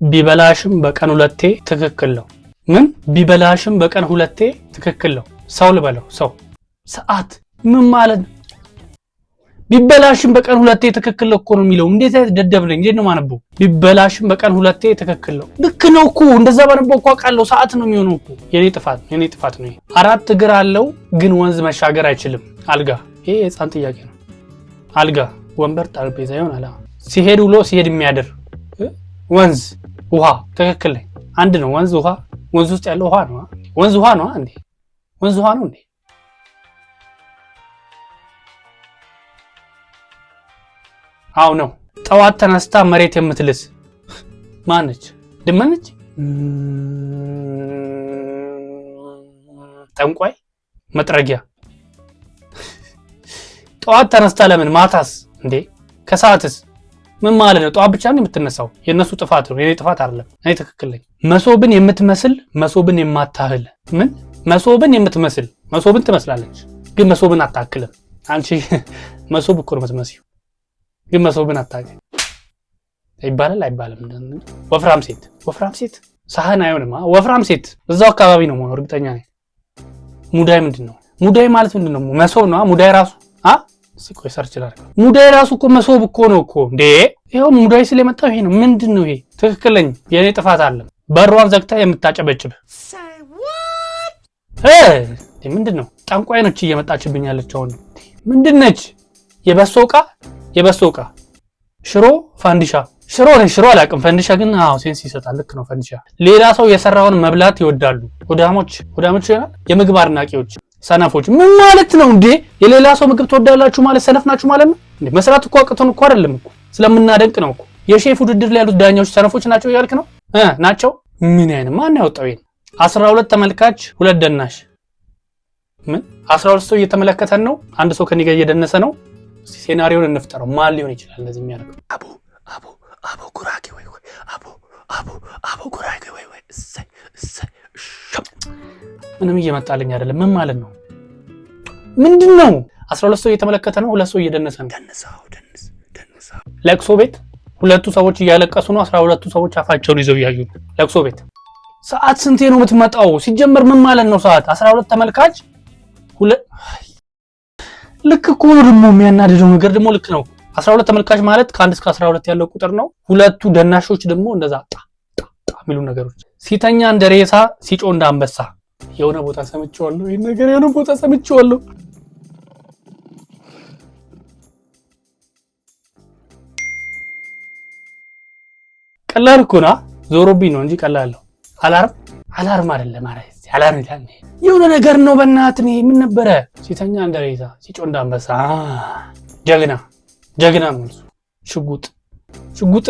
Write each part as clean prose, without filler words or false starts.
ቢበላሽም በቀን ሁለቴ ትክክል ነው። ምን ቢበላሽም በቀን ሁለቴ ትክክል ነው? ሰው ልበለው ሰው ሰዓት ምን ማለት ነው? ቢበላሽም በቀን ሁለቴ ትክክል ነው እኮ ነው የሚለው። እንዴት አይነት ደደብ ነኝ! እንዴት ነው ማነበው? ቢበላሽም በቀን ሁለቴ ትክክል ነው። ልክ ነው እኮ እንደዛ ባነበው እኮ አውቃለሁ። ሰዓት ነው የሚሆነው እኮ። የኔ ጥፋት ነው። 4 እግር አለው ግን ወንዝ መሻገር አይችልም። አልጋ። ይሄ የህፃን ጥያቄ ነው። አልጋ፣ ወንበር፣ ጠረጴዛ ይሆናል። ሲሄድ ውሎ ሲሄድ የሚያድር ወንዝ፣ ውሃ። ትክክል ነኝ። አንድ ነው ወንዝ፣ ውሃ። ወንዝ ውስጥ ያለው ውሃ ነው። ወንዝ ውሃ ነው እንዴ? ወንዝ ውሃ ነው እንዴ? አው ነው። ጠዋት ተነስታ መሬት የምትልስ ማነች? ድመነች? ጠንቋይ? መጥረጊያ? ጠዋት ተነስታ ለምን? ማታስ እንዴ? ከሰዓትስ? ምን ማለት ነው? ጠዋት ብቻ ነው የምትነሳው? የነሱ ጥፋት ነው፣ የኔ ጥፋት አይደለም። እኔ ትክክል ነኝ። መሶብን የምትመስል መሶብን የማታህል። ምን? መሶብን የምትመስል መሶብን ትመስላለች ግን መሶብን አታክልም። አንቺ መሶብ እኮ ነው የምትመስይው ግን መሶብን አታክል ይባላል አይባልም? ወፍራም ሴት ሳህን አይሆንም። ወፍራም ሴት እዛው አካባቢ ነው መሆኑ እርግጠኛ ነኝ። ሙዳይ ምንድነው? ሙዳይ ማለት ምንድነው? መሶብ ነው። ሙዳይ ራሱ ሲቆይ ሰርች ላድርግ። ሙዳይ ራሱ እኮ መሶብ እኮ ነው እኮ እንዴ! ይሄው ሙዳይ ስለመጣው ይሄ ነው። ምንድነው ይሄ? ትክክል ነኝ። የኔ ጥፋት አለ። በሯን ዘግታ የምታጨበጭብ ምንድነው? ጠንቋይ ነች እየመጣችብኝ ያለች አሁን። ምንድነች? የበሶ ዕቃ ሽሮ፣ ፋንዲሻ። ሽሮ አላውቅም። ፈንዲሻ ግን ሴንስ ይሰጣል። ልክ ነው ፈንዲሻ። ሌላ ሰው የሰራውን መብላት ይወዳሉ። ሆዳሞች ይሆናል። የምግብ አድናቂዎች፣ ሰነፎች። ምን ማለት ነው እንዴ? የሌላ ሰው ምግብ ትወዳላችሁ ማለት ሰነፍ ናችሁ ማለት ነው እንዴ? መስራት እኮ አቅቶን እኮ አይደለም እኮ ስለምናደንቅ ነው እኮ። የሼፍ ውድድር ላይ ያሉት ዳኛዎች ሰነፎች ናቸው እያልክ ነው? ናቸው። ምን አይነት ማን ያወጣው ይሄን? 12 ተመልካች 2 ደናሽ። ምን 12 ሰው እየተመለከተን ነው። አንድ ሰው ከኔ ጋር እየደነሰ ነው። ሴናሪዮን እንፍጠረው። ማን ሊሆን ይችላል እንደዚህ የሚያደርገው? አቦ ጉራጌ ወይ አቦ ጉራጌ ወይ እሰይ ምንም እየመጣልኝ አይደለም። ምን ማለት ነው? ምንድነው? 12 ሰው እየተመለከተ ነው፣ 2 ሰው እየደነሰ ነው። ደንሳ ለቅሶ ቤት 2 ሰዎች እያለቀሱ ነው፣ 12 ሰዎች አፋቸውን ይዘው እያዩ ነው። ለቅሶ ቤት ሰዓት ስንቴ ነው የምትመጣው? ሲጀመር ምን ማለት ነው ሰዓት? 12 ተመልካች ልክ እኮ ነው። ደግሞ የሚያናድደው ነገር ደግሞ ልክ ነው። 12 ተመልካች ማለት ከ1 እስከ 12 ያለው ቁጥር ነው። 2 ደናሾች ደግሞ እንደዛ ጣ የሚሉ ነገሮች። ሲተኛ እንደ ሬሳ ሲጮ እንደ አንበሳ። የሆነ ቦታ ሰምቼዋለሁ ይሄን ነገር፣ የሆነ ቦታ ሰምቼዋለሁ። ቀላል እኮ ነው። ዞሮብኝ ነው እንጂ ቀላል ነው። አላርም አይደለም ማለት አላርም ይላል። የሆነ ነገር ነው በእናትህ። ምን ነበረ? ሲተኛ እንደ ሬሳ ሲጮ እንደ አንበሳ። ጀግና መልሱ። ሽጉጥ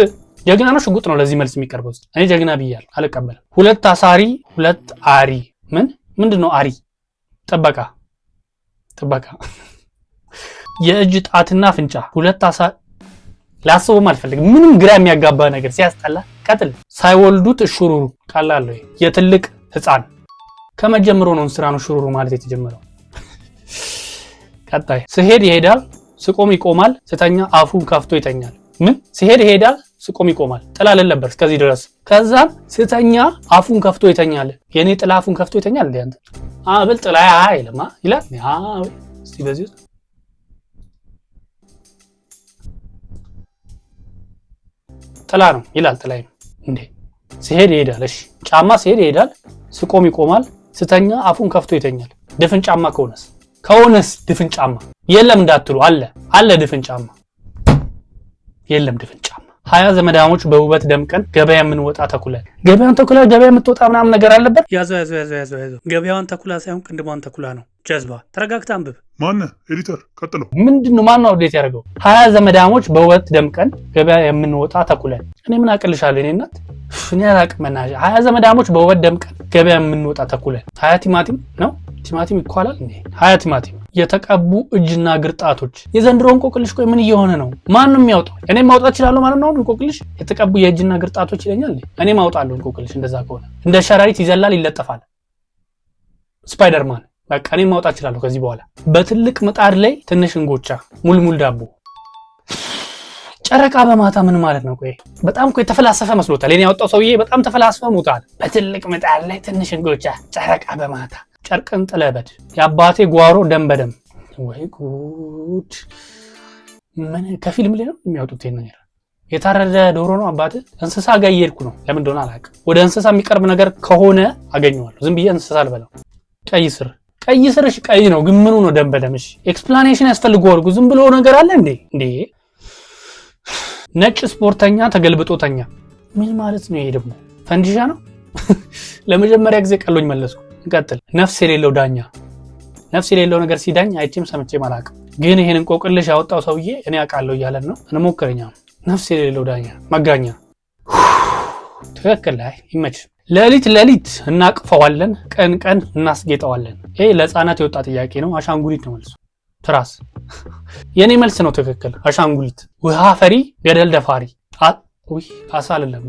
ጀግና ነው። ሽጉጥ ነው ለዚህ መልስ የሚቀርበው። እኔ ጀግና ብያለሁ፣ አልቀበልም። 2 አሳሪ 2 አሪ። ምንድነው አሪ? ጥበቃ። የእጅ ጣትና አፍንጫ 2 አሳሪ። ላስበውም አልፈልግም። ምንም ግራ የሚያጋባ ነገር ሲያስጠላ። ቀጥል። ሳይወልዱት እሹሩሩ። ቀላል ነው። የትልቅ ህፃን ከመጀመሩ ነው ስራ ነው ሹሩሩ ማለት የተጀመረው። ቀጣይ። ስሄድ ይሄዳል ስቆም ይቆማል፣ ስተኛ አፉን ከፍቶ ይተኛል። ምን? ስሄድ ይሄዳል ስቆም ይቆማል። ጥላ ነበር እስከዚህ ድረስ። ከዛም ስተኛ አፉን ከፍቶ ይተኛል። የኔ ጥላ አፉን ከፍቶ ይተኛል እንዴ አንተ? አብል ጥላ አይልማ ይላል። እስቲ በዚህ ጥላ ነው ይላል። ጥላይ ነው እንዴ? ስሄድ ይሄዳል። እሺ ጫማ ስሄድ ይሄዳል ስቆም ይቆማል፣ ስተኛ አፉን ከፍቶ ይተኛል። ድፍን ጫማ ከሆነስ ድፍን ጫማ የለም እንዳትሉ፣ አለ ድፍን ጫማ የለም። ድፍን ጫማ 20 ዘመዳሞች በውበት ደምቀን ገበያ የምንወጣ ተኩላ። ገበያ የምትወጣ ምናምን ነገር አለበት። ያዘው ገበያዋን ተኩላ ሳይሆን ቅንድሟን ተኩላ ነው። ጀዝባ። ተረጋግታ አንብብ። ማነ ኤዲተር ቀጥሎ። ምንድነው? ማነው አውዴት ያደርገው? 20 ዘመዳሞች በውበት ደምቀን ገበያ የምንወጣ ተኩላ። እኔ ምን አቅልሻለሁ? እኔ እናት እኔ አላቅመናሽ። 20 ዘመዳሞች በውበት ደምቀን ገበያ የምንወጣ ተኩላ። 20 ቲማቲም ነው። ቲማቲም ይኳላል እንዴ? 20 ቲማቲም። የተቀቡ እጅና እግር ጣቶች። የዘንድሮ እንቆቅልሽ ቆይ ምን እየሆነ ነው? ማን ነው የሚያወጣው? እኔ ማውጣት እችላለሁ ማለት ነው እንቆቅልሽ? የተቀቡ የእጅና እግር ጣቶች ይለኛል እንዴ? እኔ ማውጣለሁ እንቆቅልሽ። እንደዛ ከሆነ እንደ ሸራሪት ይዘላል ይለጠፋል። ስፓይደርማን። በቃ እኔ ማውጣት እችላለሁ ከዚህ በኋላ። በትልቅ ምጣድ ላይ ትንሽ እንጎቻ ሙልሙል ዳቦ። ጨረቃ በማታ ምን ማለት ነው? ቆይ በጣም እኮ የተፈላሰፈ መስሎታል። እኔ ያወጣው ሰውዬ በጣም ተፈላስፈ ሞታል። በትልቅ ምጣድ ላይ ትንሽ እንጎቻ ጨረቃ በማታ ጨርቅን ጥለበድ የአባቴ ጓሮ ደም በደም ወይ ጉድ! ምን ከፊልም ላይ ነው የሚያወጡት ነገር? የታረደ ዶሮ ነው አባቴ። እንስሳ ጋር እየሄድኩ ነው። ለምን እንደሆነ አላውቅም። ወደ እንስሳ የሚቀርብ ነገር ከሆነ አገኘዋለሁ። ዝም ብዬ እንስሳ አልበላም። ቀይ ስር እሺ፣ ቀይ ነው ግን ምኑ ነው ደም በደም? እሺ ኤክስፕላኔሽን ያስፈልገዋል። ዝም ብሎ ነገር አለ እንዴ? ነጭ ስፖርተኛ ተገልብጦ ተኛ። ምን ማለት ነው ይሄ ደግሞ? ፈንዲሻ ነው? ለመጀመሪያ ጊዜ ቀሎኝ መለስኩ። እንቀጥል። ነፍስ የሌለው ዳኛ። ነፍስ የሌለው ነገር ሲዳኝ አይቼም ሰምቼም አላውቅም። ግን ይሄን እንቆቅልሽ ያወጣው ሰውዬ እኔ አውቃለሁ እያለን ነው። እንሞክረኛ። ነፍስ የሌለው ዳኛ መጋኛ። ትክክል ላይ ይመች። ሌሊት እናቅፈዋለን፣ ቀን እናስጌጠዋለን። ይሄ ለህፃናት የወጣ ጥያቄ ነው። አሻንጉሊት ነው መልሱ። ትራስ። የኔ መልስ ነው ትክክል። አሻንጉሊት። ውሃ ፈሪ ገደል ደፋሪ። አሳ አይደለም።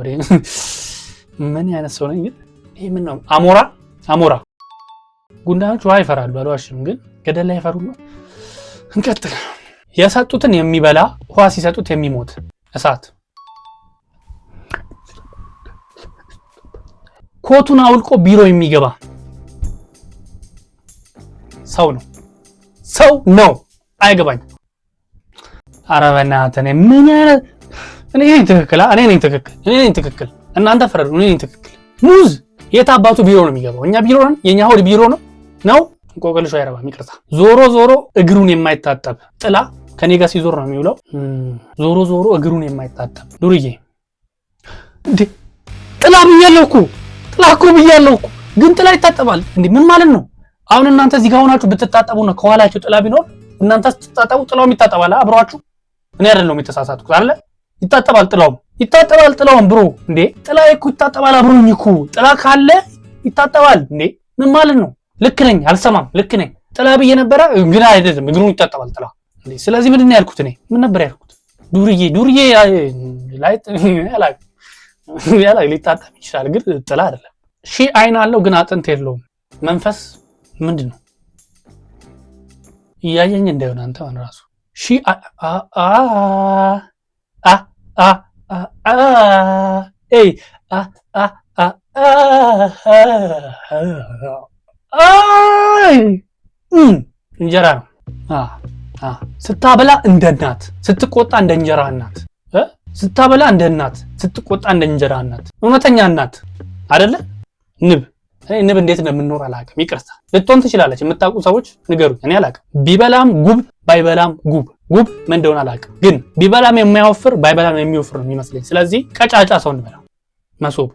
ምን አይነት ሰው ነኝ ግን? ይሄ ምን ነው? አሞራ። ጉንዳኖች ውሃ ይፈራሉ አልዋሽም፣ ግን ገደል ላይ ይፈሩ ነው። እንቀጥል። የሰጡትን የሚበላ ውሃ ሲሰጡት የሚሞት እሳት። ኮቱን አውልቆ ቢሮ የሚገባ ሰው ነው። አይገባኝ። ኧረ በእናትህ ምን አይነት እኔ ነኝ ትክክል። እናንተ ፈረዱ። እኔ ነኝ ትክክል። ሙዝ የት አባቱ ቢሮ ነው የሚገባው? እኛ ቢሮ ነን። የኛ ሆድ ቢሮ ነው። እንቆቅልሹ አይረባም። ይቅርታ። ዞሮ እግሩን የማይታጠብ ጥላ ከኔ ጋር ሲዞር ነው የሚውለው። ዞሮ እግሩን የማይታጠብ ዱርዬ። እንዴ ጥላ ብያለሁ እኮ ግን ጥላ ይታጠባል እንዴ? ምን ማለት ነው? አሁን እናንተ እዚህ ጋር ሆናችሁ ብትታጠቡና ከኋላችሁ ጥላ ቢኖር እናንተ ስትታጠቡ ጥላውም ይታጠባል አብሯችሁ። እኔ አይደለሁም የተሳሳትኩት አይደለ? ይታጠባል ጥላውም ብሮ። እንዴ ጥላ እኮ ይታጠባል አብሮኝ እኮ። ጥላ ካለ ይታጠባል እንዴ? ምን ማለት ነው? ልክ ነኝ? አልሰማም። ልክ ነኝ። ጥላ ብዬ ነበረ ግን አይደለም። እግሩን ይታጠባል ጥላ እንዴ? ስለዚህ ምንድን ነው ያልኩት? እኔ ምን ነበር ያልኩት? ዱርዬ ላይ ሊታጠብ ይችላል ግን ጥላ አይደለም። ሺህ አይን አለው ግን አጥንት የለውም። መንፈስ ምንድን ነው? እያየኝ እንዳይሆን አንተ ማን ራሱ ሺህ እንጀራ ነው። ስታበላ እንደ እናት፣ ስትቆጣ እንደ እንጀራ እናት። ስታበላ እንደ እናት፣ ስትቆጣ እንደ እንጀራ እናት። እውነተኛ እናት አይደለ? ንብ እንዴት እንደምንኖር አላውቅም። ይቅርታ ልትሆን ትችላለች። የምታውቁ ሰዎች ንገሩኝ። እኔ አላውቅም። ቢበላም ጉብ ባይበላም ጉብ ምን እንደሆነ አላውቅም። ግን ቢበላም የማይወፍር ባይበላም የሚወፍር ነው የሚመስለኝ። ስለዚህ ቀጫጫ ሰው እንበላ። መሶብ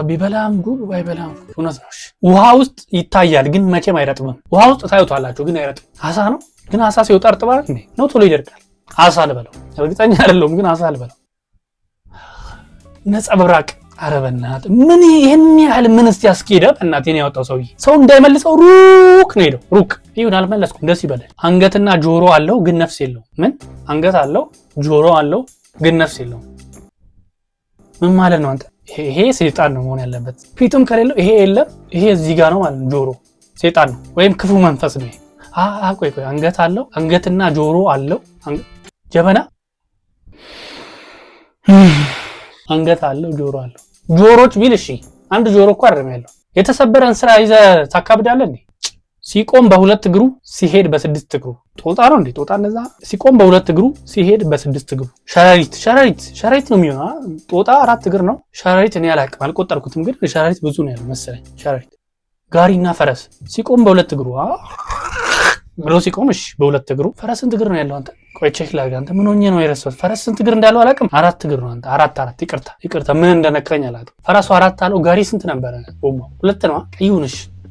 ቢበላም ጉብ ባይበላም እውነት ነው። ውሃ ውስጥ ይታያል ግን መቼም አይረጥብም። ውሃ ውስጥ ታዩታላችሁ ግን አይረጥብም። አሳ ነው ግን አሳ ሲወጣ እርጥባል እንዴ? ነው ቶሎ ይደርቃል። አሳ ልበለው። እርግጠኛ አይደለሁም ግን አሳ ልበለው። ነጸብራቅ። ኧረ በእናትህ ምን ይሄን ያህል ምን እስቲ ያስኬደ? በእናትህ ነው ያወጣው ሰውዬ። ሰው እንዳይመልሰው ሩቅ ነው ሄደው። ሩቅ ይሁን አልመለስኩም። ደስ ይበላል። አንገትና ጆሮ አለው ግን ነፍስ የለውም። ምን አንገት አለው ጆሮ አለው ግን ነፍስ የለውም? ምን ማለት ነው አንተ? ይሄ ሰይጣን ነው መሆን ያለበት። ፊቱም ከሌለው ይሄ የለም። ይሄ እዚህ ጋር ነው ማለት ነው። ጆሮ ሰይጣን ነው ወይም ክፉ መንፈስ ነው። ቆይ አንገት አለው አንገትና ጆሮ አለው። ጀበና አንገት አለው ጆሮ አለው። ጆሮች ቢል እሺ፣ አንድ ጆሮ እኮ አይደለም ያለው። የተሰበረን ስራ ይዘህ ታካብዳለህ እንዴ? ሲቆም በሁለት እግሩ ሲሄድ በስድስት እግሩ። ጦጣ ነው እንዴ? ጦጣ እንደዛ ሲቆም በሁለት እግሩ ሲሄድ በስድስት እግሩ። ሸረሪት ነው የሚሆነው። ጦጣ አራት እግር ነው። ሸረሪት እኔ አላውቅም አልቆጠርኩትም፣ ግን ሸረሪት ብዙ ነው ያለው መሰለኝ። ሸረሪት። ጋሪና ፈረስ ሲቆም በሁለት እግሩ ብሎ ሲቆም እሺ በሁለት እግሩ። ፈረስ ስንት እግር ነው ያለው አንተ? ቆይ ቼክ ላድርግ። አንተ ምን ሆኜ ነው የረሳሁት? ፈረስ ስንት እግር እንዳለው አላውቅም። አራት እግር ነው አንተ። አራት ይቅርታ ምን እንደነከረኝ አላውቅም። ፈረሱ አራት አለው። ጋሪ ስንት ነበረ? ጎማው ሁለት ነው።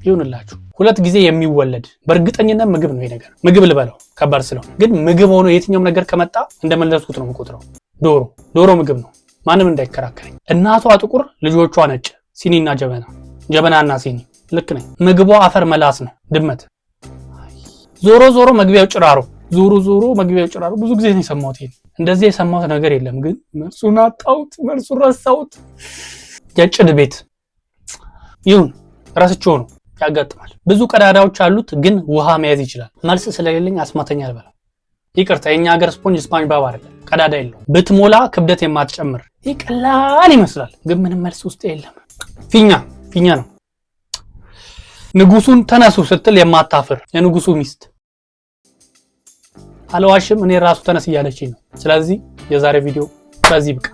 ይሁንላችሁ። ሁለት ጊዜ የሚወለድ በእርግጠኝነት ምግብ ነው ይሄ ነገር። ምግብ ልበለው ከባድ ስለሆነ፣ ግን ምግብ ሆኖ የትኛውም ነገር ከመጣ እንደመለስኩት ነው የምቆጥረው። ዶሮ ምግብ ነው፣ ማንም እንዳይከራከረኝ። እናቷ ጥቁር፣ ልጆቿ ነጭ። ሲኒና ጀበናና ሲኒ። ልክ ነኝ። ምግቧ አፈር መላስ ነው፣ ድመት። ዞሮ መግቢያው ጭራሮ። ብዙ ጊዜ ነው የሰማሁት ይሄን። እንደዚህ የሰማሁት ነገር የለም፣ ግን መልሱን አጣሁት፣ መልሱን ረሳሁት። የጭድ ቤት ይሁን ረስቼው ነው። ያጋጥማል። ብዙ ቀዳዳዎች አሉት ግን ውሃ መያዝ ይችላል። መልስ ስለሌለኝ አስማተኛ አልበላም። ይቅርታ የኛ ሀገር ስፖንጅ ስፓንጅ ባብ አይደለም፣ ቀዳዳ የለው። ብትሞላ ክብደት የማትጨምር ይቀላል ይመስላል፣ ግን ምንም መልስ ውስጥ የለም። ፊኛ ነው። ንጉሱን ተነሱ ስትል የማታፍር የንጉሱ ሚስት። አለዋሽም እኔ ራሱ ተነስ እያለችኝ ነው። ስለዚህ የዛሬ ቪዲዮ በዚህ ብቃ።